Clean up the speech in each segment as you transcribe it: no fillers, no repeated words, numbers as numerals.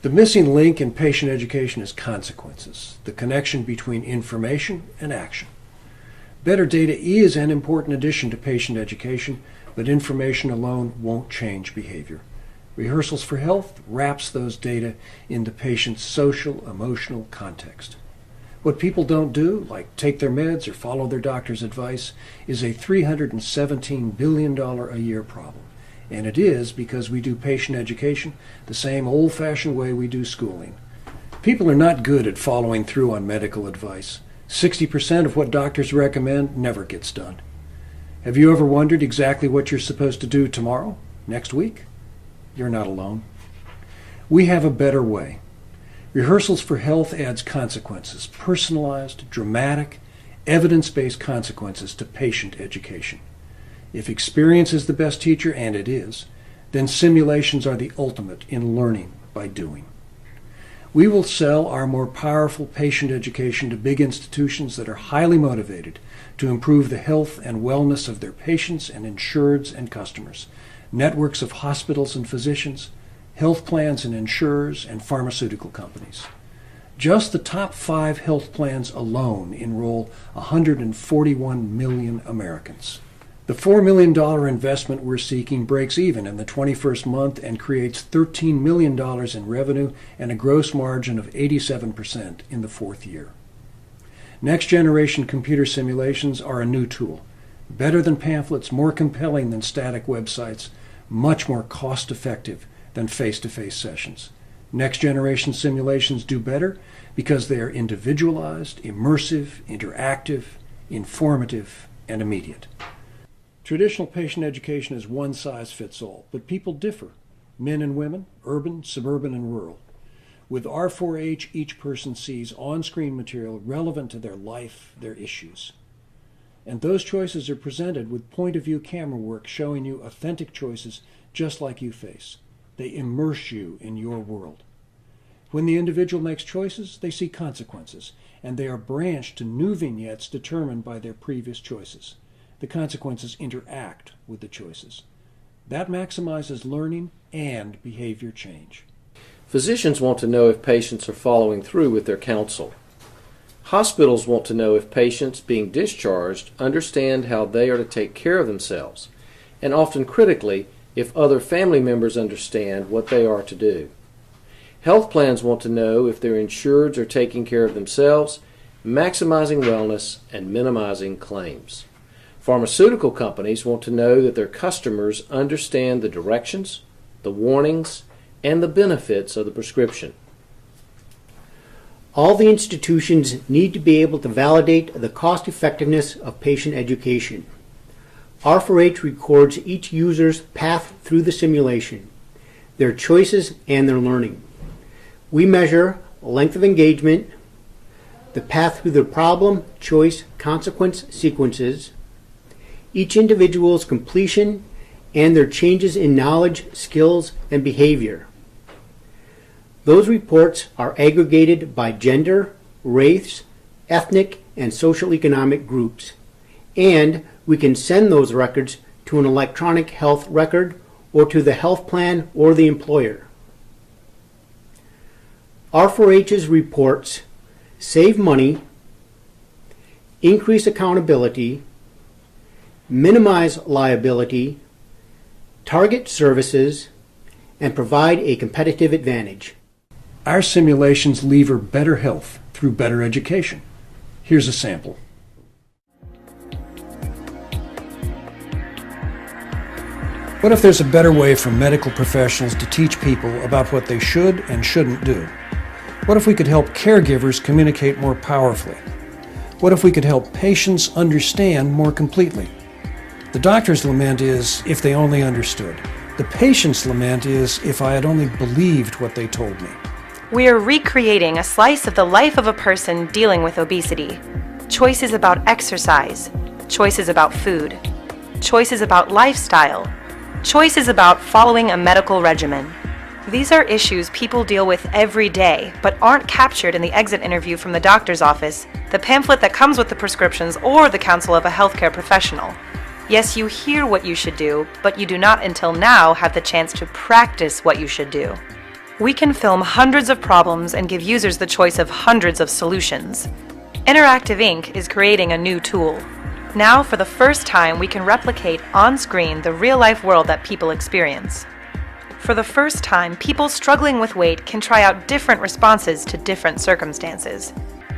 The missing link in patient education is consequences, the connection between information and action. Better data is an important addition to patient education, but information alone won't change behavior. Rehearsals for Health wraps those data into patients' social, emotional context. What people don't do, like take their meds or follow their doctor's advice, is a $317 billion a year problem. And it is because we do patient education the same old-fashioned way we do schooling. People are not good at following through on medical advice. 60% of what doctors recommend never gets done. Have you ever wondered exactly what you're supposed to do tomorrow, next week? You're not alone. We have a better way. Rehearsals for Health adds consequences, personalized, dramatic, evidence-based consequences to patient education. If experience is the best teacher, and it is, then simulations are the ultimate in learning by doing. We will sell our more powerful patient education to big institutions that are highly motivated to improve the health and wellness of their patients and insureds and customers, networks of hospitals and physicians, health plans and insurers, and pharmaceutical companies. Just the top 5 health plans alone enroll 141 million Americans. The $4 million investment we're seeking breaks even in the 21st month and creates $13 million in revenue and a gross margin of 87% in the 4th year. Next-generation computer simulations are a new tool, better than pamphlets, more compelling than static websites, much more cost-effective than face-to-face sessions. Next-generation simulations do better because they are individualized, immersive, interactive, informative, and immediate. Traditional patient education is one size fits all, but people differ, men and women, urban, suburban, and rural. With R4H, each person sees on-screen material relevant to their life, their issues. And those choices are presented with point-of-view camera work showing you authentic choices just like you face. They immerse you in your world. When the individual makes choices, they see consequences, and they are branched to new vignettes determined by their previous choices. The consequences interact with the choices. That maximizes learning and behavior change. Physicians want to know if patients are following through with their counsel. Hospitals want to know if patients being discharged understand how they are to take care of themselves, and often critically, if other family members understand what they are to do. Health plans want to know if their insureds are taking care of themselves, maximizing wellness, and minimizing claims. Pharmaceutical companies want to know that their customers understand the directions, the warnings, and the benefits of the prescription. All the institutions need to be able to validate the cost effectiveness of patient education. R4H records each user's path through the simulation, their choices, and their learning. We measure length of engagement, the path through the problem, choice, consequence sequences, each individual's completion, and their changes in knowledge, skills, and behavior. Those reports are aggregated by gender, race, ethnic, and social economic groups, and we can send those records to an electronic health record or to the health plan or the employer. R4H's reports save money, increase accountability, minimize liability, target services, and provide a competitive advantage. Our simulations lever better health through better education. Here's a sample. What if there's a better way for medical professionals to teach people about what they should and shouldn't do? What if we could help caregivers communicate more powerfully? What if we could help patients understand more completely? The doctor's lament is, if they only understood. The patient's lament is, if I had only believed what they told me. We are recreating a slice of the life of a person dealing with obesity. Choices about exercise, choices about food, choices about lifestyle, choices about following a medical regimen. These are issues people deal with every day, but aren't captured in the exit interview from the doctor's office, the pamphlet that comes with the prescriptions, or the counsel of a healthcare professional. Yes, you hear what you should do, but you do not until now have the chance to practice what you should do. We can film hundreds of problems and give users the choice of hundreds of solutions. Interactive Inc. is creating a new tool. Now, for the first time, we can replicate on screen the real-life world that people experience. For the first time, people struggling with weight can try out different responses to different circumstances.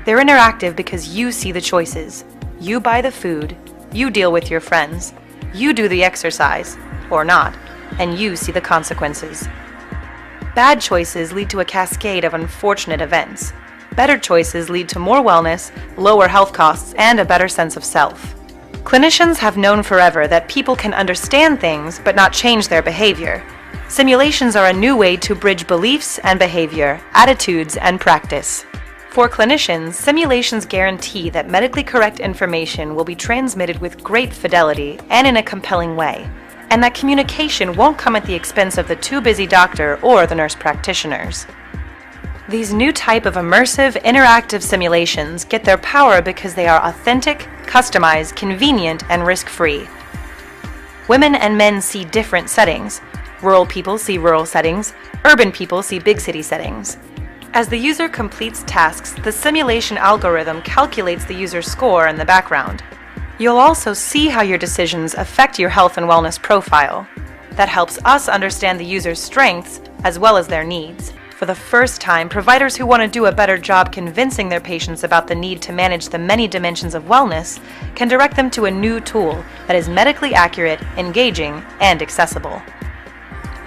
They're interactive because you see the choices. You buy the food, you deal with your friends, you do the exercise, or not, and you see the consequences. Bad choices lead to a cascade of unfortunate events. Better choices lead to more wellness, lower health costs, and a better sense of self. Clinicians have known forever that people can understand things but not change their behavior. Simulations are a new way to bridge beliefs and behavior, attitudes and practice. For clinicians, simulations guarantee that medically correct information will be transmitted with great fidelity and in a compelling way, and that communication won't come at the expense of the too busy doctor or the nurse practitioners. These new type of immersive, interactive simulations get their power because they are authentic, customized, convenient, and risk-free. Women and men see different settings. Rural people see rural settings. Urban people see big city settings. As the user completes tasks, the simulation algorithm calculates the user's score in the background. You'll also see how your decisions affect your health and wellness profile. That helps us understand the user's strengths as well as their needs. For the first time, providers who want to do a better job convincing their patients about the need to manage the many dimensions of wellness can direct them to a new tool that is medically accurate, engaging, and accessible.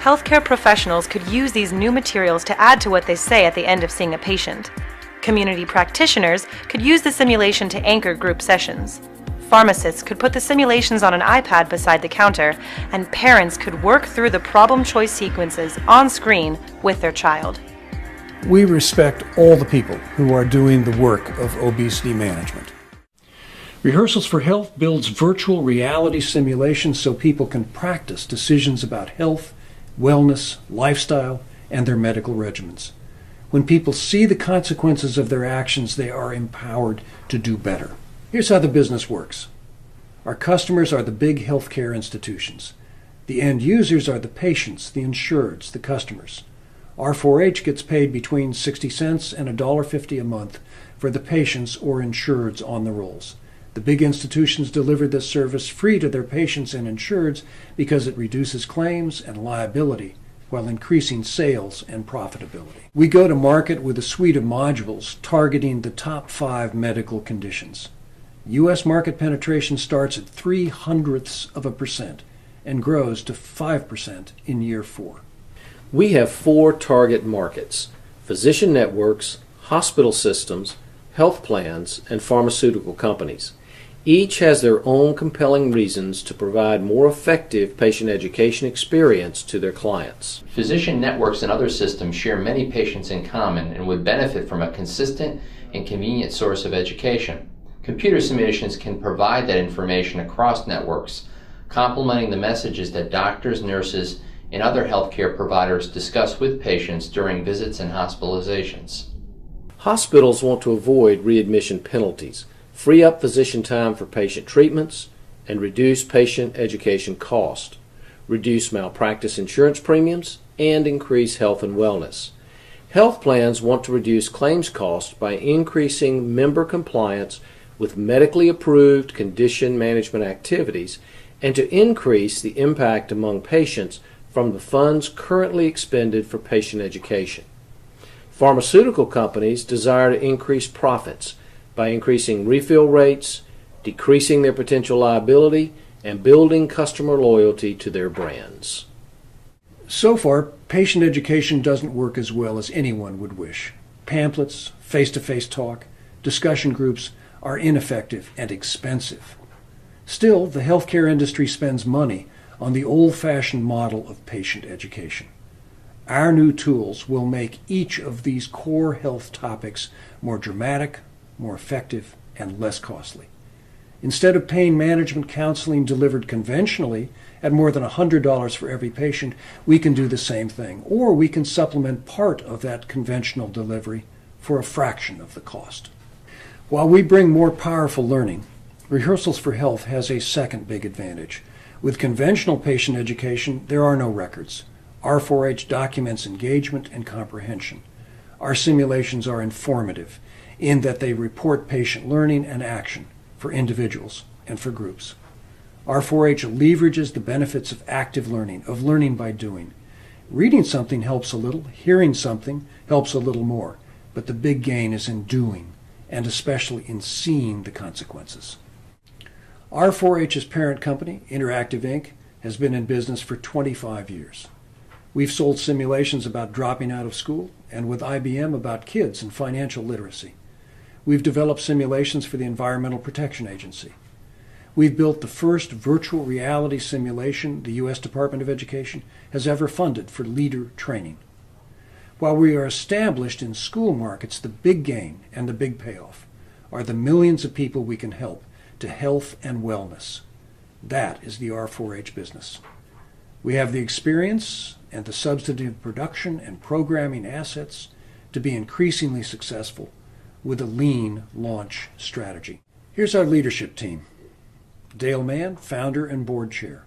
Healthcare professionals could use these new materials to add to what they say at the end of seeing a patient. Community practitioners could use the simulation to anchor group sessions. Pharmacists could put the simulations on an iPad beside the counter, and parents could work through the problem choice sequences on screen with their child. We respect all the people who are doing the work of obesity management. Rehearsals for Health builds virtual reality simulations so people can practice decisions about health, wellness, lifestyle, and their medical regimens. When people see the consequences of their actions, they are empowered to do better. Here's how the business works. Our customers are the big healthcare institutions. The end users are the patients, the insureds, the customers. R4H gets paid between 60 cents and $1.50 a month for the patients or insureds on the rolls. The big institutions deliver this service free to their patients and insureds because it reduces claims and liability while increasing sales and profitability. We go to market with a suite of modules targeting the top 5 medical conditions. U.S. market penetration starts at 0.03% and grows to 5% in year 4. We have 4 target markets: physician networks, hospital systems, health plans, and pharmaceutical companies. Each has their own compelling reasons to provide more effective patient education experience to their clients. Physician networks and other systems share many patients in common and would benefit from a consistent and convenient source of education. Computer simulations can provide that information across networks, complementing the messages that doctors, nurses, and other healthcare providers discuss with patients during visits and hospitalizations. Hospitals want to avoid readmission penalties, free up physician time for patient treatments, and reduce patient education cost, reduce malpractice insurance premiums, and increase health and wellness. Health plans want to reduce claims costs by increasing member compliance with medically approved condition management activities and to increase the impact among patients from the funds currently expended for patient education. Pharmaceutical companies desire to increase profits by increasing refill rates, decreasing their potential liability, and building customer loyalty to their brands. So far, patient education doesn't work as well as anyone would wish. Pamphlets, face-to-face talk, discussion groups are ineffective and expensive. Still, the healthcare industry spends money on the old-fashioned model of patient education. Our new tools will make each of these core health topics more dramatic, more effective, and less costly. Instead of pain management counseling delivered conventionally at more than $100 for every patient, we can do the same thing, or we can supplement part of that conventional delivery for a fraction of the cost. While we bring more powerful learning, Rehearsals for Health has a second big advantage. With conventional patient education, there are no records. R4H documents engagement and comprehension. Our simulations are informative in that they report patient learning and action for individuals and for groups. R4H leverages the benefits of active learning, of learning by doing. Reading something helps a little, hearing something helps a little more, but the big gain is in doing, and especially in seeing the consequences. R4H's parent company, Interactive Inc., has been in business for 25 years. We've sold simulations about dropping out of school, and with IBM about kids and financial literacy. We've developed simulations for the Environmental Protection Agency. We've built the first virtual reality simulation the U.S. Department of Education has ever funded for leader training. While we are established in school markets, the big gain and the big payoff are the millions of people we can help to health and wellness. That is the R4H business. We have the experience and the substantive production and programming assets to be increasingly successful with a lean launch strategy. Here's our leadership team. Dale Mann, founder and board chair.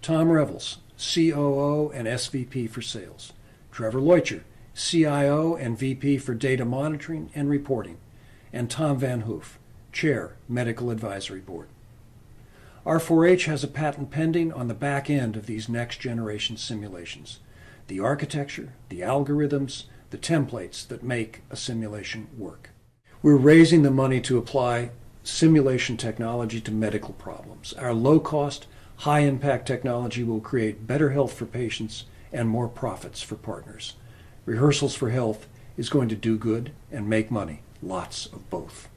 Tom Revels, COO and SVP for sales. Trevor Leuchter, CIO and VP for data monitoring and reporting. And Tom Van Hoof, chair, medical advisory board. R4H has a patent pending on the back end of these next generation simulations. The architecture, the algorithms, the templates that make a simulation work. We're raising the money to apply simulation technology to medical problems. Our low-cost, high-impact technology will create better health for patients and more profits for partners. Rehearsals for Health is going to do good and make money, lots of both.